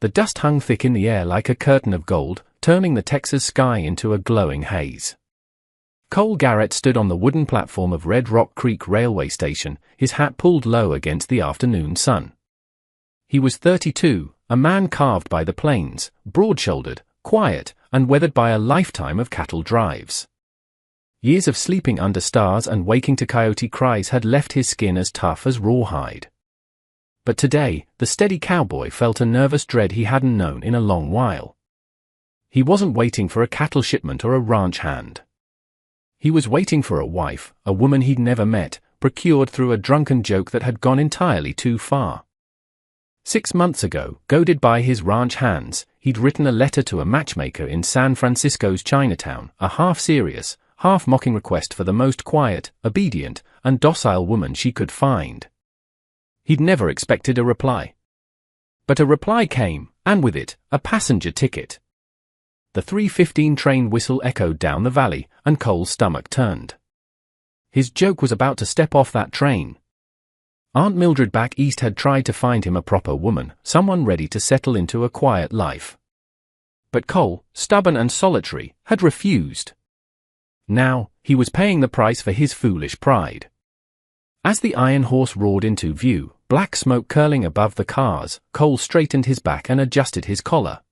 The dust hung thick in the air like a curtain of gold, turning the Texas sky into a glowing haze. Cole Garrett stood on the wooden platform of Red Rock Creek Railway Station, his hat pulled low against the afternoon sun. He was 32, a man carved by the plains, broad-shouldered, quiet, and weathered by a lifetime of cattle drives. Years of sleeping under stars and waking to coyote cries had left his skin as tough as rawhide. But today, the steady cowboy felt a nervous dread he hadn't known in a long while. He wasn't waiting for a cattle shipment or a ranch hand. He was waiting for a wife, a woman he'd never met, procured through a drunken joke that had gone entirely too far. 6 months ago, goaded by his ranch hands, he'd written a letter to a matchmaker in San Francisco's Chinatown, a half-serious, half-mocking request for the most quiet, obedient, and docile woman she could find. He'd never expected a reply. But a reply came, and with it, a passenger ticket. The 3:15 train whistle echoed down the valley, and Cole's stomach turned. His joke was about to step off that train. Aunt Mildred back east had tried to find him a proper woman, someone ready to settle into a quiet life. But Cole, stubborn and solitary, had refused. Now, he was paying the price for his foolish pride. As the iron horse roared into view, black smoke curling above the cars, Cole straightened his back and adjusted his collar.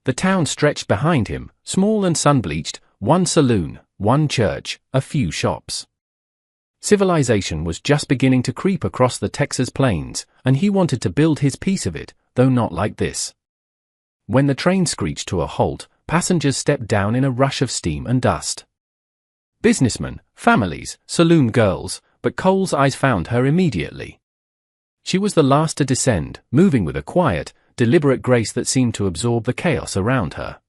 The town stretched behind him, small and sun-bleached, one saloon, one church, a few shops. Civilization was just beginning to creep across the Texas plains, and he wanted to build his piece of it, though not like this. When the train screeched to a halt, passengers stepped down in a rush of steam and dust. Businessmen, families, saloon girls, but Cole's eyes found her immediately. She was the last to descend, moving with a quiet, deliberate grace that seemed to absorb the chaos around her.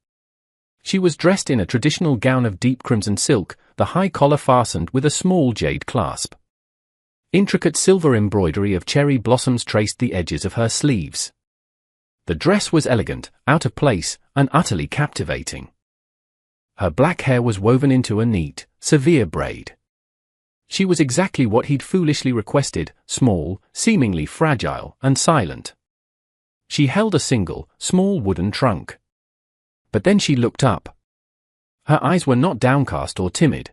She was dressed in a traditional gown of deep crimson silk, the high collar fastened with a small jade clasp. Intricate silver embroidery of cherry blossoms traced the edges of her sleeves. The dress was elegant, out of place, and utterly captivating. Her black hair was woven into a neat, severe braid. She was exactly what he'd foolishly requested, small, seemingly fragile, and silent. She held a single, small wooden trunk. But then she looked up. Her eyes were not downcast or timid.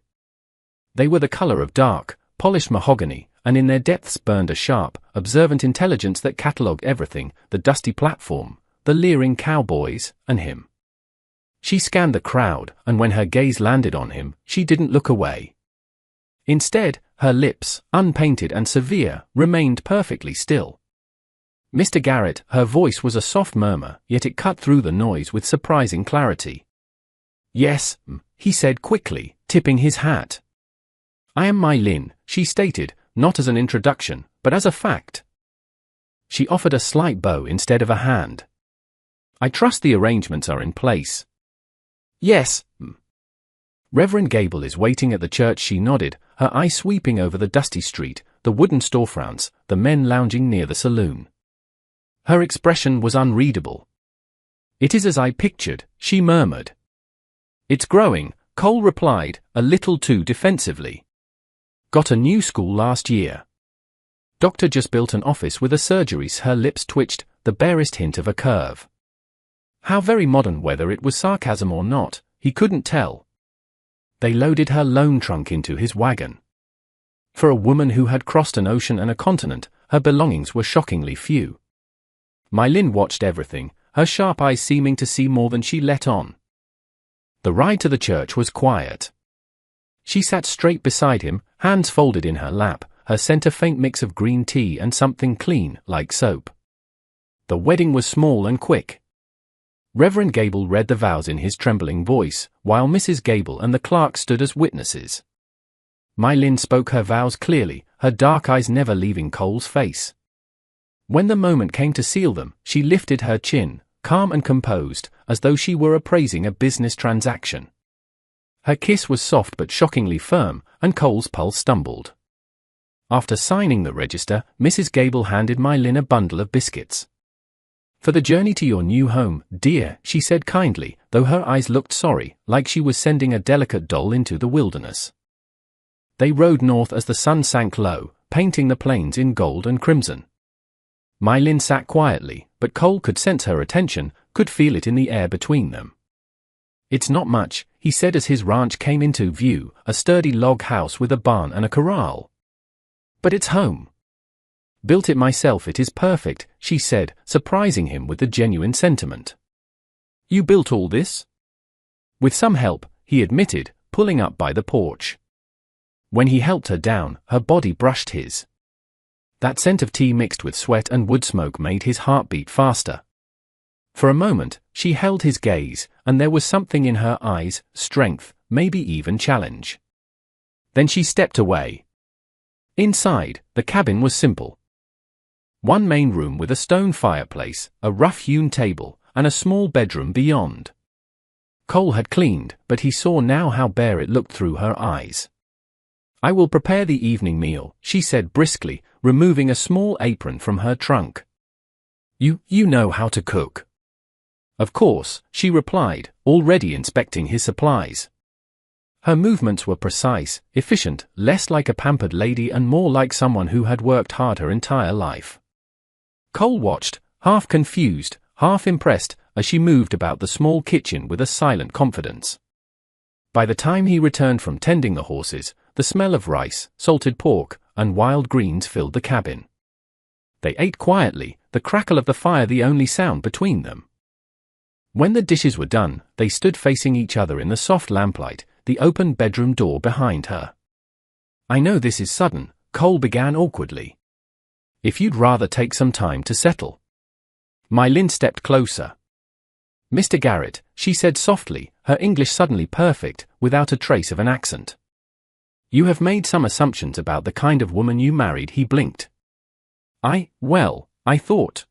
They were the color of dark, polished mahogany, and in their depths burned a sharp, observant intelligence that catalogued everything, the dusty platform, the leering cowboys, and him. She scanned the crowd, and when her gaze landed on him, she didn't look away. Instead, her lips, unpainted and severe, remained perfectly still. Mr. Garrett, her voice was a soft murmur, yet it cut through the noise with surprising clarity. Yes, he said quickly, tipping his hat. I am My Lin, she stated, not as an introduction, but as a fact. She offered a slight bow instead of a hand. I trust the arrangements are in place. Yes, Reverend Gable is waiting at the church, she nodded, her eye sweeping over the dusty street, the wooden storefronts, the men lounging near the saloon. Her expression was unreadable. It is as I pictured, she murmured. It's growing, Cole replied, a little too defensively. Got a new school last year. Doctor just built an office with a surgery. Her lips twitched, the barest hint of a curve. How very modern, whether it was sarcasm or not, he couldn't tell. They loaded her lone trunk into his wagon. For a woman who had crossed an ocean and a continent, her belongings were shockingly few. My Lin watched everything, her sharp eyes seeming to see more than she let on. The ride to the church was quiet. She sat straight beside him, hands folded in her lap, her scent a faint mix of green tea and something clean, like soap. The wedding was small and quick. Reverend Gable read the vows in his trembling voice, while Mrs. Gable and the clerk stood as witnesses. My Lin spoke her vows clearly, her dark eyes never leaving Cole's face. When the moment came to seal them, she lifted her chin, calm and composed, as though she were appraising a business transaction. Her kiss was soft but shockingly firm, and Cole's pulse stumbled. After signing the register, Mrs. Gable handed My Lin a bundle of biscuits. For the journey to your new home, dear, she said kindly, though her eyes looked sorry, like she was sending a delicate doll into the wilderness. They rode north as the sun sank low, painting the plains in gold and crimson. My Lin sat quietly, but Cole could sense her attention, could feel it in the air between them. "It's not much," he said as his ranch came into view, a sturdy log house with a barn and a corral. "But it's home. Built it myself, it is perfect," she said, surprising him with the genuine sentiment. "You built all this?" "With some help," he admitted, pulling up by the porch. When he helped her down, her body brushed his. That scent of tea mixed with sweat and wood smoke made his heart beat faster. For a moment, she held his gaze, and there was something in her eyes, strength, maybe even challenge. Then she stepped away. Inside, the cabin was simple. One main room with a stone fireplace, a rough-hewn table, and a small bedroom beyond. Cole had cleaned, but he saw now how bare it looked through her eyes. "I will prepare the evening meal," she said briskly, removing a small apron from her trunk. You know how to cook." "Of course," she replied, already inspecting his supplies. Her movements were precise, efficient, less like a pampered lady and more like someone who had worked hard her entire life. Cole watched, half confused, half impressed, as she moved about the small kitchen with a silent confidence. By the time he returned from tending the horses, the smell of rice, salted pork, and wild greens filled the cabin. They ate quietly, the crackle of the fire the only sound between them. When the dishes were done, they stood facing each other in the soft lamplight, the open bedroom door behind her. "I know this is sudden," Cole began awkwardly. "If you'd rather take some time to settle." Mylin stepped closer. "Mr. Garrett," she said softly, her English suddenly perfect, without a trace of an accent. "You have made some assumptions about the kind of woman you married." He blinked. I thought.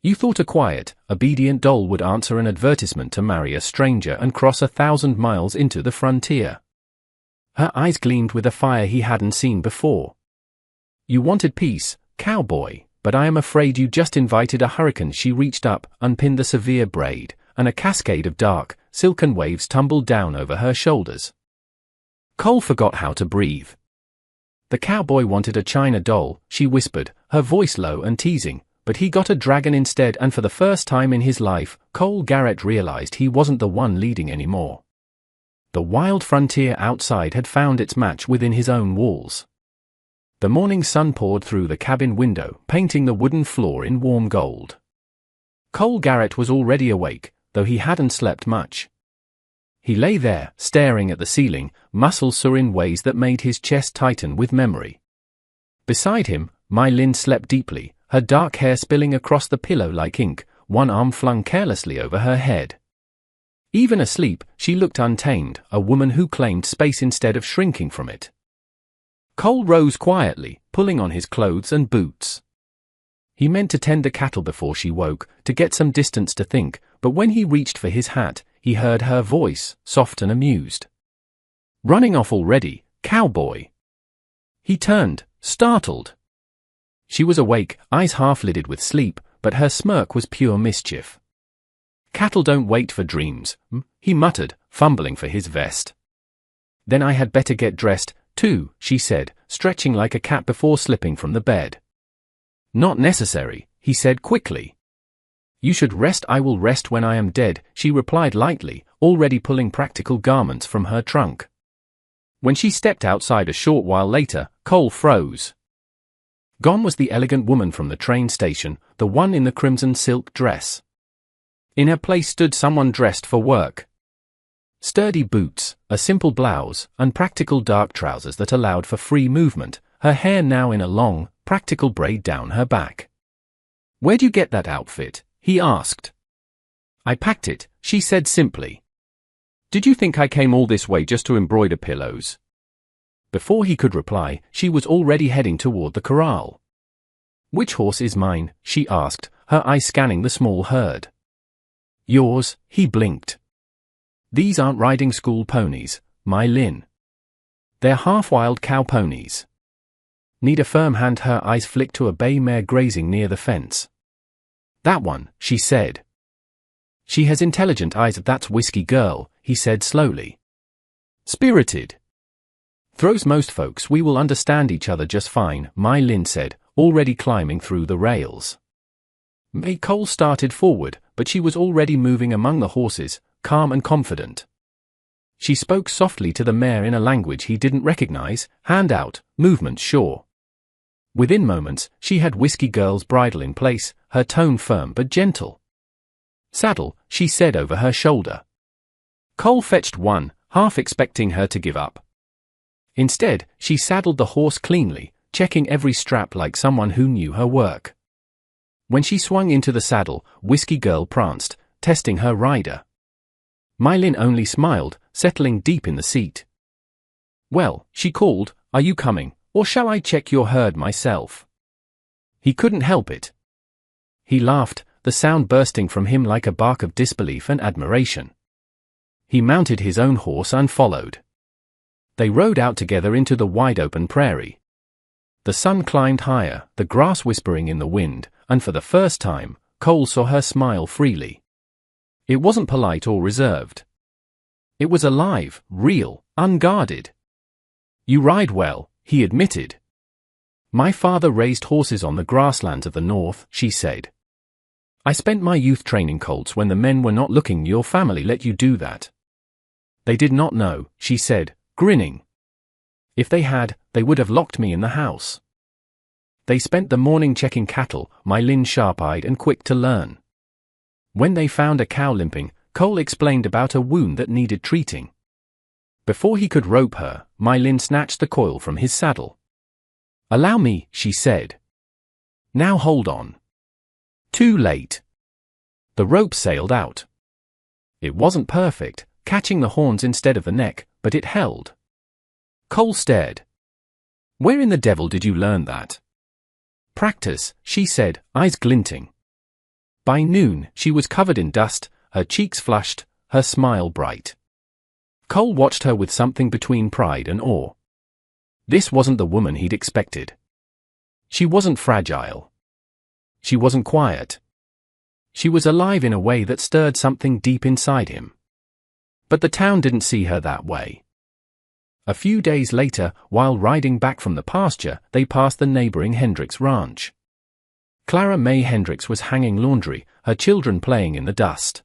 You thought a quiet, obedient doll would answer an advertisement to marry a stranger and cross 1,000 miles into the frontier." Her eyes gleamed with a fire he hadn't seen before. "You wanted peace, Cowboy, but I am afraid you just invited a hurricane." She reached up, unpinned the severe braid, and a cascade of dark, silken waves tumbled down over her shoulders. Cole forgot how to breathe. "The cowboy wanted a china doll," she whispered, her voice low and teasing, "but he got a dragon instead." And for the first time in his life, Cole Garrett realized he wasn't the one leading anymore. The wild frontier outside had found its match within his own walls. The morning sun poured through the cabin window, painting the wooden floor in warm gold. Cole Garrett was already awake, though he hadn't slept much. He lay there, staring at the ceiling, muscles sore in ways that made his chest tighten with memory. Beside him, Mylin slept deeply, her dark hair spilling across the pillow like ink, one arm flung carelessly over her head. Even asleep, she looked untamed, a woman who claimed space instead of shrinking from it. Cole rose quietly, pulling on his clothes and boots. He meant to tend the cattle before she woke, to get some distance to think, but when he reached for his hat, he heard her voice, soft and amused. "Running off already, Cowboy?" He turned, startled. She was awake, eyes half-lidded with sleep, but her smirk was pure mischief. "Cattle don't wait for dreams," he muttered, fumbling for his vest. "Then I had better get dressed, too," she said, stretching like a cat before slipping from the bed. "Not necessary," he said quickly. "You should rest." "I will rest when I am dead," she replied lightly, already pulling practical garments from her trunk. When she stepped outside a short while later, Cole froze. Gone was the elegant woman from the train station, the one in the crimson silk dress. In her place stood someone dressed for work. Sturdy boots, a simple blouse, and practical dark trousers that allowed for free movement, her hair now in a long, practical braid down her back. "Where'd you get that outfit?" he asked. "I packed it," she said simply. "Did you think I came all this way just to embroider pillows?" Before he could reply, she was already heading toward the corral. "Which horse is mine?" she asked, her eyes scanning the small herd. "Yours," he blinked. "These aren't riding school ponies, Mylin. They're half-wild cow ponies. Need a firm hand." Her eyes flicked to a bay mare grazing near the fence. "That one," she said. "She has intelligent eyes." "That's Whiskey Girl," he said slowly. "Spirited. Throws most folks." "We will understand each other just fine," Mylin said, already climbing through the rails. May Cole started forward, but she was already moving among the horses, calm and confident. She spoke softly to the mare in a language he didn't recognize, hand out, movement sure. Within moments, she had Whiskey Girl's bridle in place, her tone firm but gentle. Saddle, she said over her shoulder. Cole fetched one, half expecting her to give up. Instead, she saddled the horse cleanly, checking every strap like someone who knew her work. When she swung into the saddle, Whiskey Girl pranced, testing her rider. Mylin only smiled, settling deep in the seat. "Well," she called, "are you coming, or shall I check your herd myself?" He couldn't help it. He laughed, the sound bursting from him like a bark of disbelief and admiration. He mounted his own horse and followed. They rode out together into the wide-open prairie. The sun climbed higher, the grass whispering in the wind, and for the first time, Cole saw her smile freely. It wasn't polite or reserved. It was alive, real, unguarded. "You ride well," he admitted. "My father raised horses on the grasslands of the north," she said. "I spent my youth training colts when the men were not looking. Your family let you do that." "They did not know," she said, grinning. "If they had, they would have locked me in the house." They spent the morning checking cattle, Mylin sharp-eyed and quick to learn. When they found a cow limping, Cole explained about a wound that needed treating. Before he could rope her, Mylin snatched the coil from his saddle. "Allow me," she said. "Now hold on." Too late. The rope sailed out. It wasn't perfect, catching the horns instead of the neck, but it held. Cole stared. "Where in the devil did you learn that?" "Practice," she said, eyes glinting. By noon, she was covered in dust, her cheeks flushed, her smile bright. Cole watched her with something between pride and awe. This wasn't the woman he'd expected. She wasn't fragile. She wasn't quiet. She was alive in a way that stirred something deep inside him. But the town didn't see her that way. A few days later, while riding back from the pasture, they passed the neighboring Hendricks ranch. Clara May Hendricks was hanging laundry, her children playing in the dust.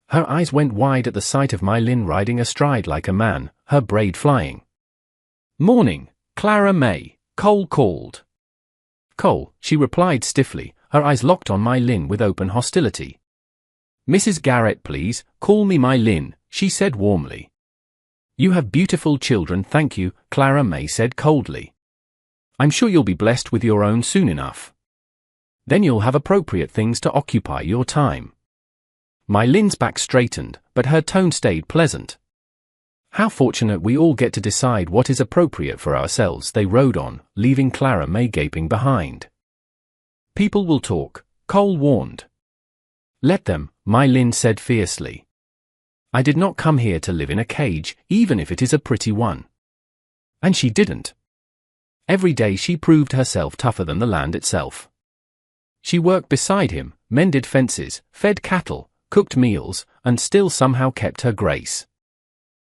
Her eyes went wide at the sight of Mylin riding astride like a man, her braid flying. "Morning, Clara May," Cole called. "Cole," she replied stiffly, her eyes locked on Mylin with open hostility. "Mrs. Garrett, please, call me Mylin," she said warmly. "You have beautiful children, thank you," Clara May said coldly. "I'm sure you'll be blessed with your own soon enough. Then you'll have appropriate things to occupy your time." Mylin's back straightened, but her tone stayed pleasant. "How fortunate we all get to decide what is appropriate for ourselves." They rode on, leaving Clara May gaping behind. "People will talk," Cole warned. "Let them," Mylin said fiercely. "I did not come here to live in a cage, even if it is a pretty one." And she didn't. Every day she proved herself tougher than the land itself. She worked beside him, mended fences, fed cattle, cooked meals, and still somehow kept her grace.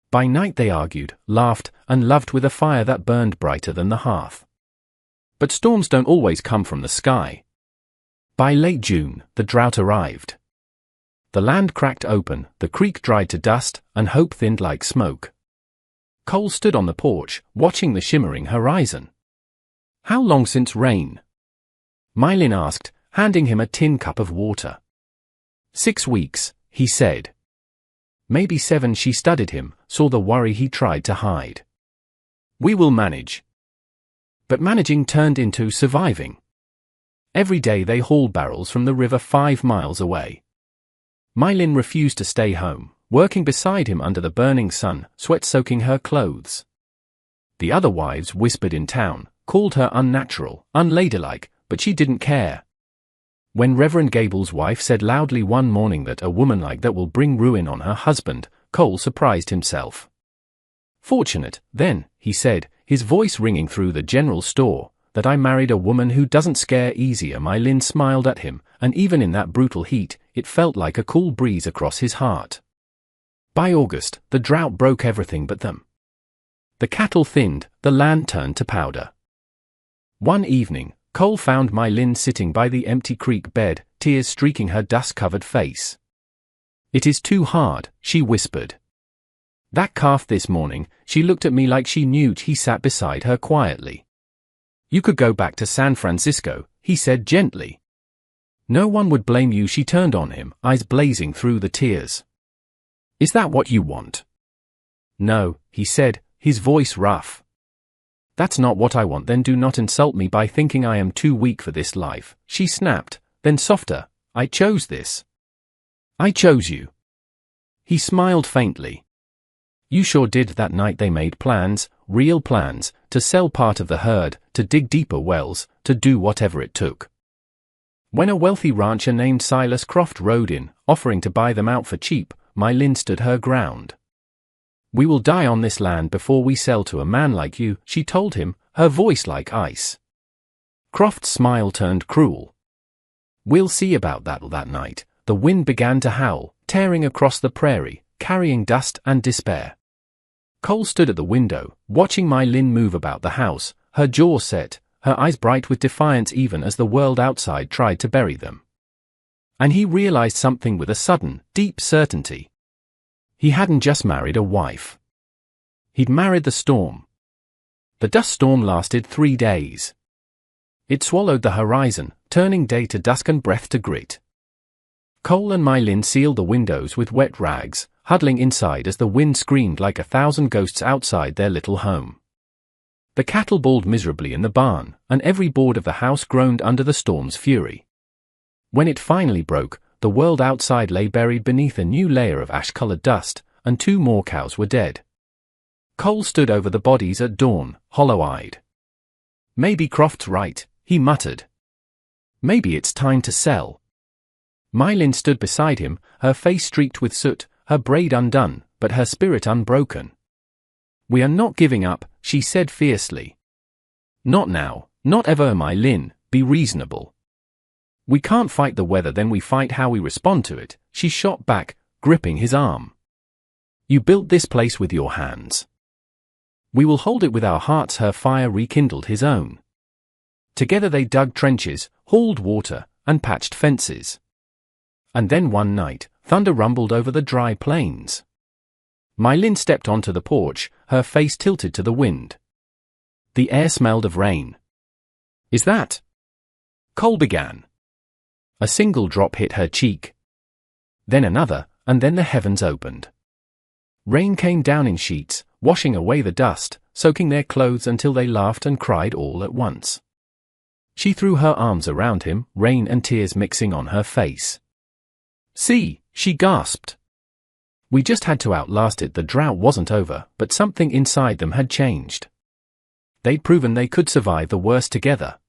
By night they argued, laughed, and loved with a fire that burned brighter than the hearth. But storms don't always come from the sky. By late June, the drought arrived. The land cracked open, the creek dried to dust, and hope thinned like smoke. Cole stood on the porch, watching the shimmering horizon. "How long since rain?" Mylin asked, handing him a tin cup of water. 6 weeks, he said. "Maybe 7." She studied him, saw the worry he tried to hide. "We will manage." But managing turned into surviving. Every day they hauled barrels from the river 5 miles away. Mylin refused to stay home, working beside him under the burning sun, sweat soaking her clothes. The other wives whispered in town, called her unnatural, unladylike, but she didn't care. When Reverend Gable's wife said loudly one morning that a woman like that will bring ruin on her husband, Cole surprised himself. "Fortunate, then," he said, his voice ringing through the general store, "that I married a woman who doesn't scare easier." Mylin smiled at him, and even in that brutal heat, it felt like a cool breeze across his heart. By August, the drought broke everything but them. The cattle thinned, the land turned to powder. One evening, Cole found My Lin sitting by the empty creek bed, tears streaking her dust-covered face. "It is too hard," she whispered. "That calf this morning," she looked at me like she knew. He sat beside her quietly. "You could go back to San Francisco," he said gently. "No one would blame you." She turned on him, eyes blazing through the tears. "Is that what you want?" "No," he said, his voice rough. "That's not what I want." "Then do not insult me by thinking I am too weak for this life," she snapped, then softer. "I chose this. I chose you." He smiled faintly. "You sure did." That night they made plans, real plans, to sell part of the herd, to dig deeper wells, to do whatever it took. When a wealthy rancher named Silas Croft rode in, offering to buy them out for cheap, My Lin stood her ground. "We will die on this land before we sell to a man like you," she told him, her voice like ice. Croft's smile turned cruel. "We'll see about that." That night, the wind began to howl, tearing across the prairie, carrying dust and despair. Cole stood at the window, watching My Lin move about the house, her jaw set, her eyes bright with defiance even as the world outside tried to bury them. And he realized something with a sudden, deep certainty. He hadn't just married a wife. He'd married the storm. The dust storm lasted 3 days. It swallowed the horizon, turning day to dusk and breath to grit. Cole and My Lin sealed the windows with wet rags, huddling inside as the wind screamed like 1,000 ghosts outside their little home. The cattle bawled miserably in the barn, and every board of the house groaned under the storm's fury. When it finally broke, the world outside lay buried beneath a new layer of ash-colored dust, and 2 more cows were dead. Cole stood over the bodies at dawn, hollow-eyed. "Maybe Croft's right," he muttered. "Maybe it's time to sell." My Lin stood beside him, her face streaked with soot, her braid undone, but her spirit unbroken. "We are not giving up," she said fiercely. "Not now, not ever." My Lin, be reasonable. "We can't fight the weather, then we fight how we respond to it," she shot back, gripping his arm. "You built this place with your hands. We will hold it with our hearts." Her fire rekindled his own. Together they dug trenches, hauled water, and patched fences. And then one night, thunder rumbled over the dry plains. My Lin stepped onto the porch, her face tilted to the wind. The air smelled of rain. "Is that?" Cole began. A single drop hit her cheek. Then another, and then the heavens opened. Rain came down in sheets, washing away the dust, soaking their clothes until they laughed and cried all at once. She threw her arms around him, rain and tears mixing on her face. "See," she gasped. "We just had to outlast it." The drought wasn't over, but something inside them had changed. They'd proven they could survive the worst together.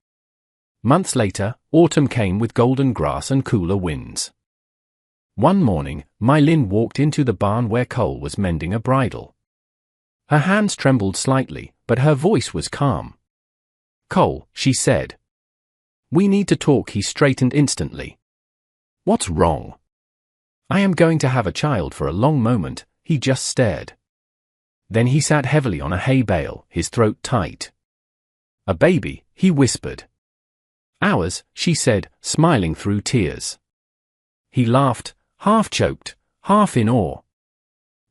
Months later, autumn came with golden grass and cooler winds. One morning, My Lin walked into the barn where Cole was mending a bridle. Her hands trembled slightly, but her voice was calm. "Cole," she said. "We need to talk." He straightened instantly. "What's wrong?" "I am going to have a child." For a long moment, he just stared. Then he sat heavily on a hay bale, his throat tight. "A baby," he whispered. "Ours," she said, smiling through tears. He laughed, half choked, half in awe.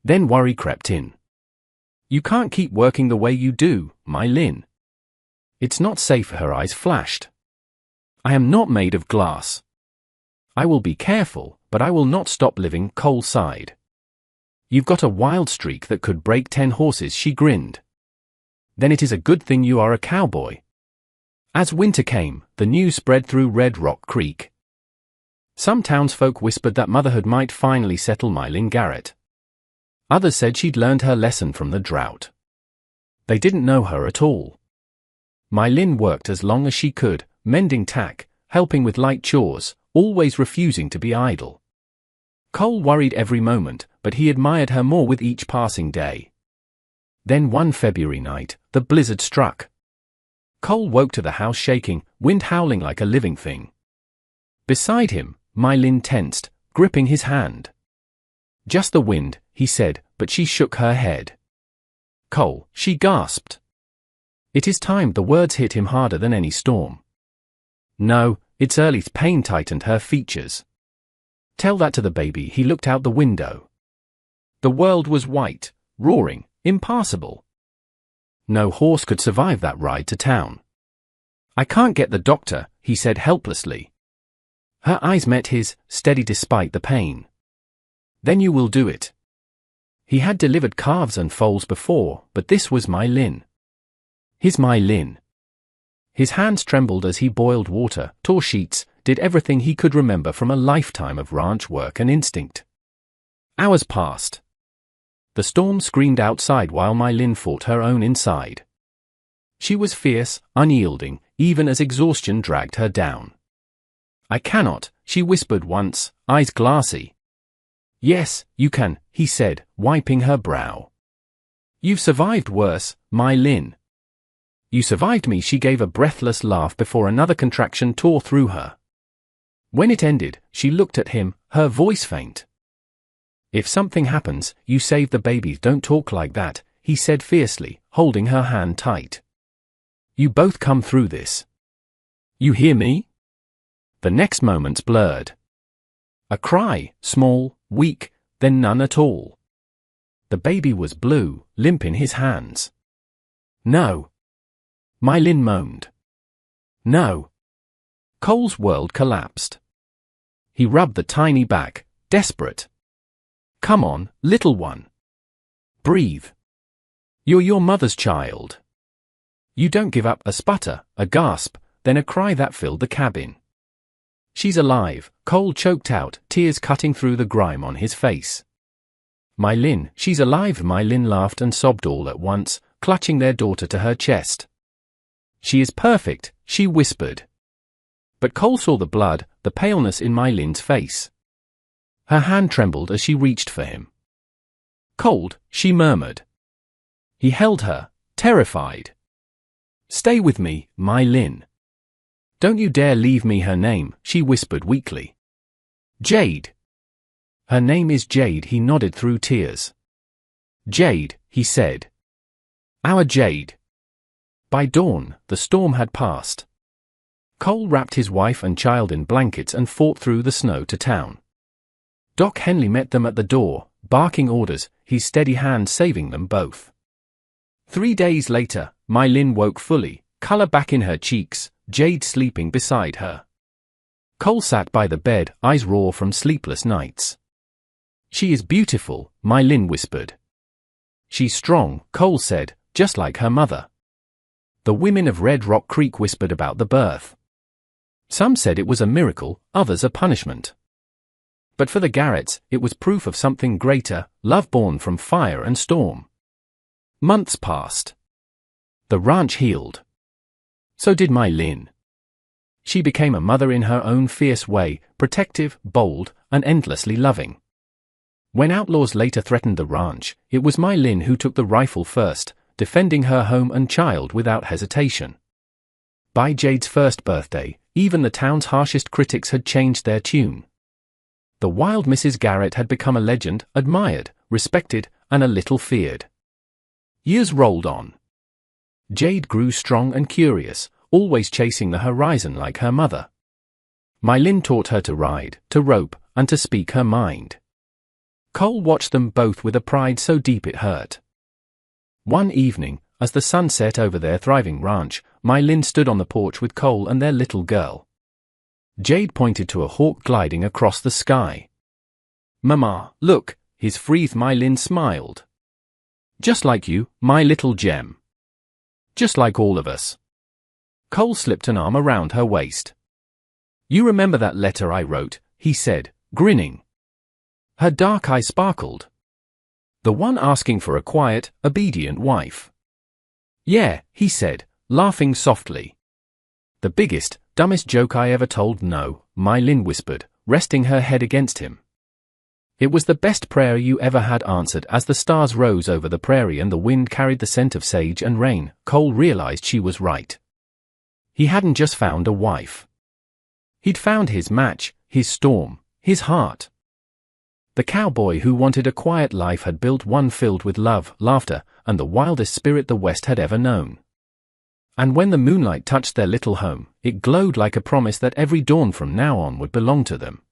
Then worry crept in. "You can't keep working the way you do, My Lin. It's not safe." Her eyes flashed. "I am not made of glass. I will be careful, but I will not stop living." Cole sighed. "You've got a wild streak that could break 10 horses." She grinned. "Then it is a good thing you are a cowboy." As winter came, the news spread through Red Rock Creek. Some townsfolk whispered that motherhood might finally settle My Lin Garrett. Others said she'd learned her lesson from the drought. They didn't know her at all. My Lin worked as long as she could, mending tack, helping with light chores, always refusing to be idle. Cole worried every moment, but he admired her more with each passing day. Then one February night, the blizzard struck. Cole woke to the house shaking, wind howling like a living thing. Beside him, My Lin tensed, gripping his hand. "Just the wind," he said, but she shook her head. "Cole," she gasped. "It is time." The words hit him harder than any storm. No, it's early. Pain tightened her features. Tell that to the baby. He looked out the window. The world was white, roaring, impassable. No horse could survive that ride to town. I can't get the doctor, he said helplessly. Her eyes met his, steady despite the pain. Then you will do it. He had delivered calves and foals before, but this was my Lin. His my Lin. His hands trembled as he boiled water, tore sheets, did everything he could remember from a lifetime of ranch work and instinct. Hours passed. The storm screamed outside while my Lin fought her own inside. She was fierce, unyielding, even as exhaustion dragged her down. I cannot, she whispered once, eyes glassy. Yes, you can, he said, wiping her brow. You've survived worse, my Lin. You survived me. She gave a breathless laugh before another contraction tore through her. When it ended, she looked at him, her voice faint. If something happens, you save the babies. Don't talk like that, he said fiercely, holding her hand tight. You both come through this. You hear me? The next moments blurred. A cry, small, weak, then none at all. The baby was blue, limp in his hands. No. My Lin moaned. No. Cole's world collapsed. He rubbed the tiny back, desperate. Come on, little one. Breathe. You're your mother's child. You don't give up. A sputter, a gasp, then a cry that filled the cabin. She's alive, Cole choked out, tears cutting through the grime on his face. My Lin, she's alive. My Lin laughed and sobbed all at once, clutching their daughter to her chest. She is perfect, she whispered. But Cole saw the blood, the paleness in my Lin's face. Her hand trembled as she reached for him. Cold, she murmured. He held her, terrified. Stay with me, my Lin. Don't you dare leave me. Her name, she whispered weakly. Jade. Her name is Jade. He nodded through tears. Jade, he said. Our Jade. By dawn, the storm had passed. Cole wrapped his wife and child in blankets and fought through the snow to town. Doc Henley met them at the door, barking orders, his steady hand saving them both. 3 days later, my Lin woke fully, color back in her cheeks, Jade sleeping beside her. Cole sat by the bed, eyes raw from sleepless nights. She is beautiful, my Lin whispered. She's strong, Cole said, just like her mother. The women of Red Rock Creek whispered about the birth. Some said it was a miracle, others a punishment. But for the Garretts, it was proof of something greater, love born from fire and storm. Months passed. The ranch healed. So did my Lin. She became a mother in her own fierce way, protective, bold, and endlessly loving. When outlaws later threatened the ranch, it was my Lin who took the rifle first, defending her home and child without hesitation. By Jade's first birthday, even the town's harshest critics had changed their tune. The wild Mrs. Garrett had become a legend, admired, respected, and a little feared. Years rolled on. Jade grew strong and curious, always chasing the horizon like her mother. My Lin taught her to ride, to rope, and to speak her mind. Cole watched them both with a pride so deep it hurt. One evening, as the sun set over their thriving ranch, my Lin stood on the porch with Cole and their little girl. Jade pointed to a hawk gliding across the sky. Mama, look, his freeze. My Lin smiled. Just like you, my little gem. Just like all of us. Cole slipped an arm around her waist. You remember that letter I wrote, he said, grinning. Her dark eyes sparkled. The one asking for a quiet, obedient wife. Yeah, he said, laughing softly. The biggest, dumbest joke I ever told. No, my Lin whispered, resting her head against him. It was the best prayer you ever had answered. As the stars rose over the prairie and the wind carried the scent of sage and rain, Cole realized she was right. He hadn't just found a wife. He'd found his match, his storm, his heart. The cowboy who wanted a quiet life had built one filled with love, laughter, and the wildest spirit the West had ever known. And when the moonlight touched their little home, it glowed like a promise that every dawn from now on would belong to them.